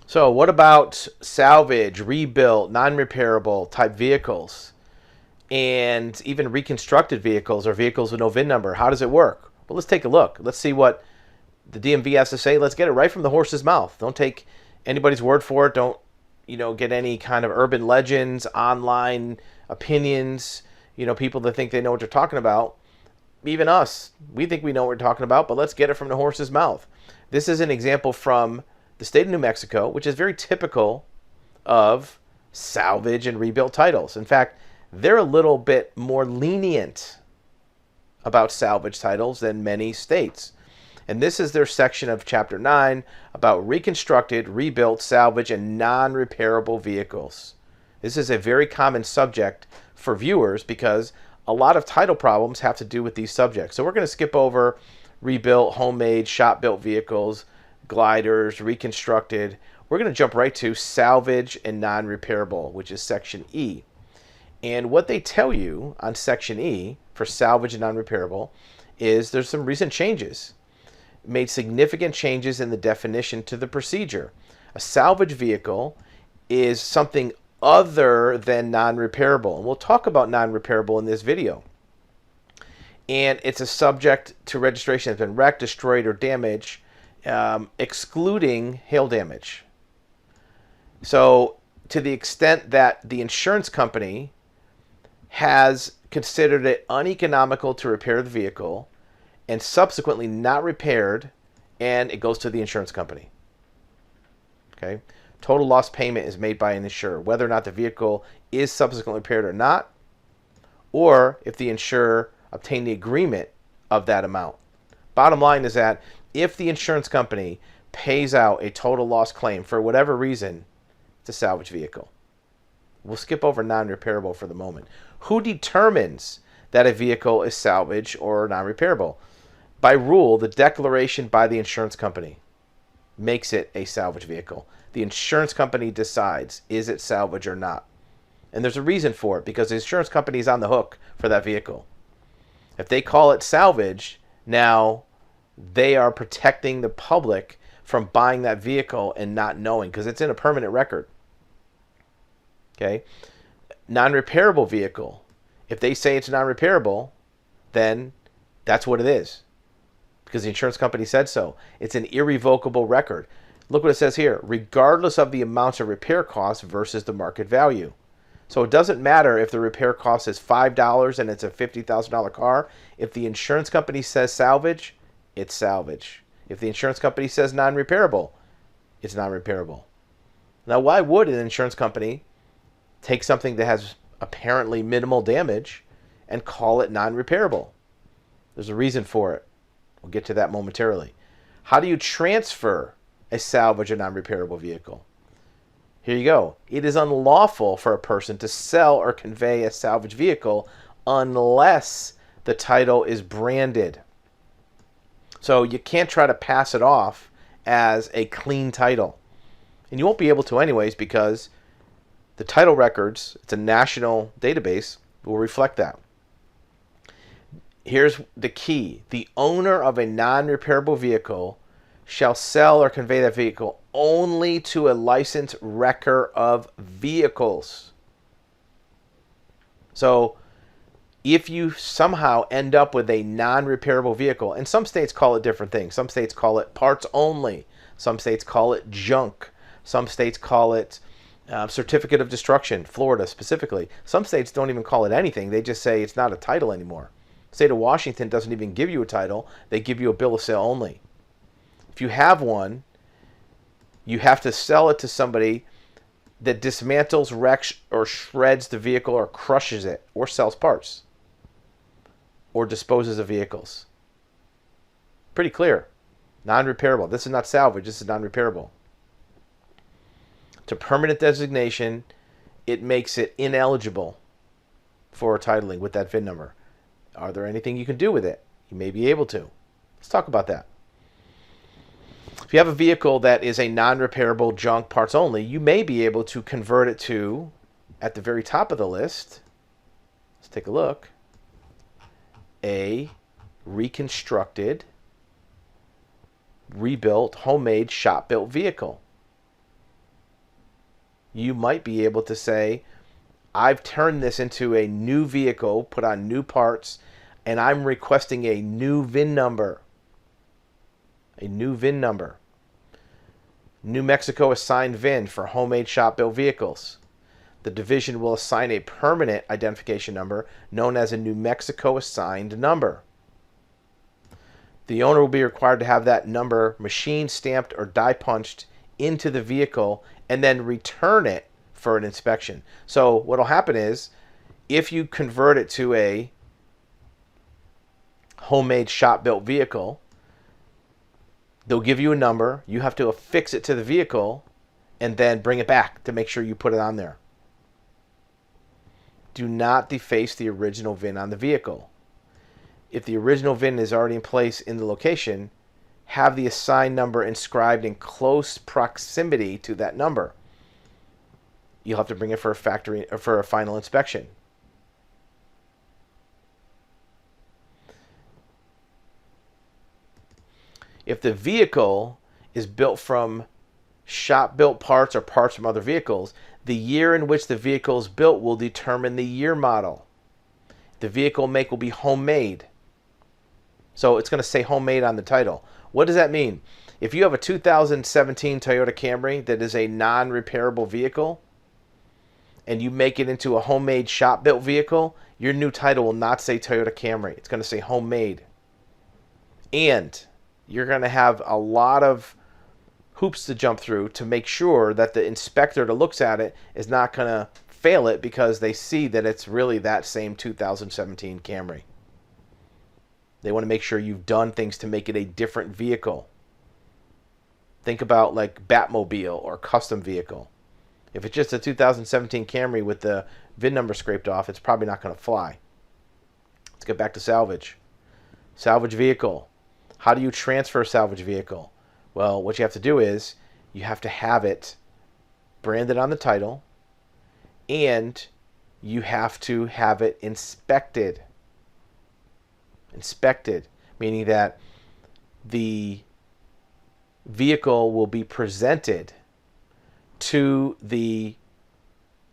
So what about salvage, rebuilt, non-repairable type vehicles and even reconstructed vehicles or vehicles with no VIN number? How does it work? Well, let's take a look. Let's see what the DMV has to say. Let's get it right from the horse's mouth. Don't take anybody's word for it. Don't, get any kind of urban legends, online opinions, people that think they know what they're talking about. Even us, we think we know what we're talking about, but let's get it from the horse's mouth. This is an example from the state of New Mexico, which is very typical of salvage and rebuilt titles. In fact, they're a little bit more lenient about salvage titles than many states. And this is their section of Chapter 9 about reconstructed, rebuilt, salvage, and non-repairable vehicles. This is a very common subject for viewers because a lot of title problems have to do with these subjects. So we're going to skip over rebuilt, homemade, shop-built vehicles, gliders, reconstructed. We're going to jump right to salvage and non-repairable, which is Section E. And what they tell you on Section E for salvage and non-repairable is there's some recent changes. Made significant changes in the definition to the procedure. A salvage vehicle is something other than non-repairable. And we'll talk about non-repairable in this video. And it's a subject to registration that's been wrecked, destroyed, or damaged, excluding hail damage. So to the extent that the insurance company has considered it uneconomical to repair the vehicle and subsequently not repaired, and it goes to the insurance company. Okay? Total loss payment is made by an insurer, whether or not the vehicle is subsequently repaired or not, or if the insurer obtained the agreement of that amount. Bottom line is that if the insurance company pays out a total loss claim for whatever reason, it's a salvage vehicle. We'll skip over non-repairable for the moment. Who determines that a vehicle is salvage or non-repairable? By rule, the declaration by the insurance company makes it a salvage vehicle. The insurance company decides, is it salvage or not? And there's a reason for it, because the insurance company is on the hook for that vehicle. If they call it salvage, now they are protecting the public from buying that vehicle and not knowing, because it's in a permanent record. Okay? Non-repairable vehicle. If they say it's non-repairable, then that's what it is, because the insurance company said so. It's an irrevocable record. Look what it says here. Regardless of the amounts of repair costs versus the market value. So it doesn't matter if the repair cost is $5 and it's a $50,000 car. If the insurance company says salvage, it's salvage. If the insurance company says non-repairable, it's non-repairable. Now, why would an insurance company take something that has apparently minimal damage and call it non-repairable? There's a reason for it. We'll get to that momentarily. How do you transfer a salvage or non-repairable vehicle? Here you go. It is unlawful for a person to sell or convey a salvage vehicle unless the title is branded. So you can't try to pass it off as a clean title. And you won't be able to anyways, because the title records, it's a national database, will reflect that. Here's the key. The owner of a non-repairable vehicle shall sell or convey that vehicle only to a licensed wrecker of vehicles. So if you somehow end up with a non-repairable vehicle, and some states call it different things. Some states call it parts only. Some states call it junk. Some states call it certificate of destruction, Florida specifically. Some states don't even call it anything. They just say it's not a title anymore. The state of Washington doesn't even give you a title. They give you a bill of sale only. If you have one, you have to sell it to somebody that dismantles, wrecks, or shreds the vehicle, or crushes it, or sells parts, or disposes of vehicles. Pretty clear. Non-repairable. This is not salvage. This is non-repairable. To permanent designation, it makes it ineligible for titling with that VIN number. Are there anything you can do with it? You may be able to. Let's talk about that. If you have a vehicle that is a non-repairable junk parts only, you may be able to convert it to, at the very top of the list, let's take a look, a reconstructed, rebuilt, homemade, shop-built vehicle. you might be able to say, I've turned this into a new vehicle, put on new parts, and I'm requesting a new VIN number. A new VIN number. New Mexico assigned VIN for homemade shop-built vehicles. The division will assign a permanent identification number known as a New Mexico assigned number. The owner will be required to have that number machine stamped or die punched into the vehicle and then return it for an inspection. So what will happen is, if you convert it to a homemade shop-built vehicle, they'll give you a number. You have to affix it to the vehicle and then bring it back to make sure you put it on there. Do not deface the original VIN on the vehicle. If the original VIN is already in place in the location, have the assigned number inscribed in close proximity to that number. You'll have to bring it for a final inspection. If the vehicle is built from shop-built parts or parts from other vehicles, the year in which the vehicle is built will determine the year model. The vehicle make will be homemade. So it's going to say homemade on the title. What does that mean? If you have a 2017 Toyota Camry that is a non-repairable vehicle, and you make it into a homemade shop-built vehicle, your new title will not say Toyota Camry. It's going to say homemade. And you're going to have a lot of hoops to jump through to make sure that the inspector that looks at it is not going to fail it because they see that it's really that same 2017 Camry. They want to make sure you've done things to make it a different vehicle. Think about like Batmobile or custom vehicle. If it's just a 2017 Camry with the VIN number scraped off, it's probably not going to fly. Let's get back to salvage. Salvage vehicle. How do you transfer a salvage vehicle? Well, what you have to do is you have to have it branded on the title, and you have to have it inspected. Inspected, meaning that the vehicle will be presented to the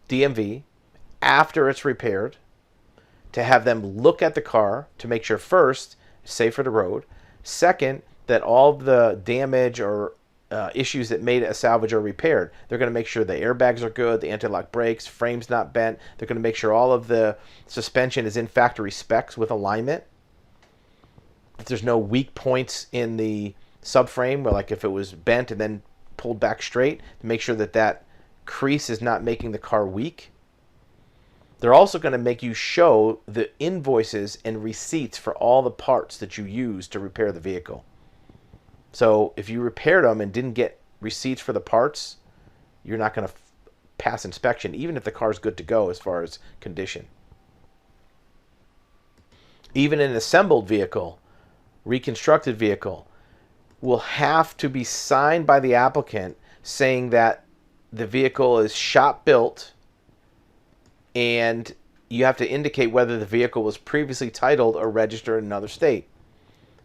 DMV after it's repaired to have them look at the car to make sure, first, it's safe for the road. Second, that all of the damage or issues that made it a salvage are repaired. They're going to make sure the airbags are good, the anti-lock brakes, frame's not bent. They're going to make sure all of the suspension is in factory specs with alignment. If there's no weak points in the subframe, where like if it was bent and then pulled back straight, to make sure that that crease is not making the car weak. They're also going to make you show the invoices and receipts for all the parts that you use to repair the vehicle. So if you repaired them and didn't get receipts for the parts, you're not going to pass inspection, even if the car's good to go as far as condition. Even an assembled vehicle, reconstructed vehicle, will have to be signed by the applicant saying that the vehicle is shop built, and you have to indicate whether the vehicle was previously titled or registered in another state.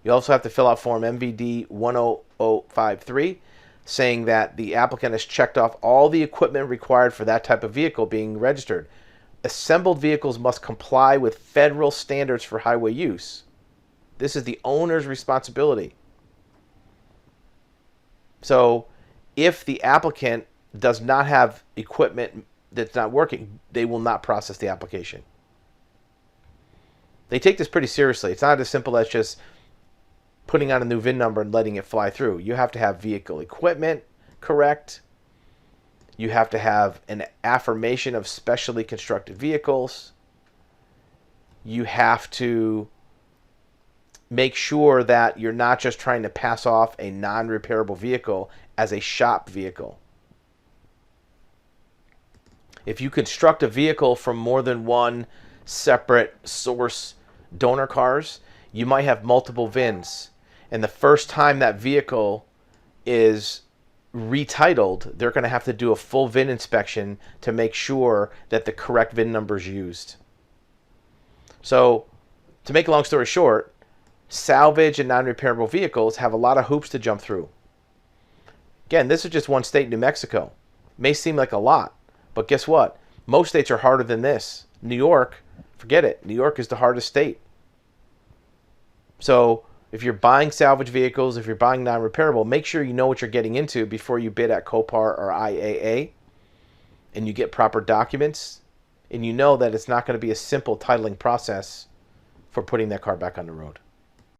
You also have to fill out form MVD 10053 saying that the applicant has checked off all the equipment required for that type of vehicle being registered. Assembled vehicles must comply with federal standards for highway use. This is the owner's responsibility. So if the applicant does not have equipment that's not working, they will not process the application. They take this pretty seriously. It's not as simple as just putting on a new VIN number and letting it fly through. You have to have vehicle equipment correct. You have to have an affirmation of specially constructed vehicles. You have to make sure that you're not just trying to pass off a non-repairable vehicle as a shop vehicle. If you construct a vehicle from more than one separate source donor cars, you might have multiple VINs. And the first time that vehicle is retitled, they're going to have to do a full VIN inspection to make sure that the correct VIN number is used. So, to make a long story short, salvage and non-repairable vehicles have a lot of hoops to jump through. Again, this is just one state, New Mexico. May seem like a lot, But guess what? Most states are harder than this. New York, forget it. New York is the hardest state. So if you're buying salvage vehicles, if you're buying non-repairable, make sure you know what you're getting into before you bid at Copar or IAA, and you get proper documents, and you know that it's not going to be a simple titling process for putting that car back on the road.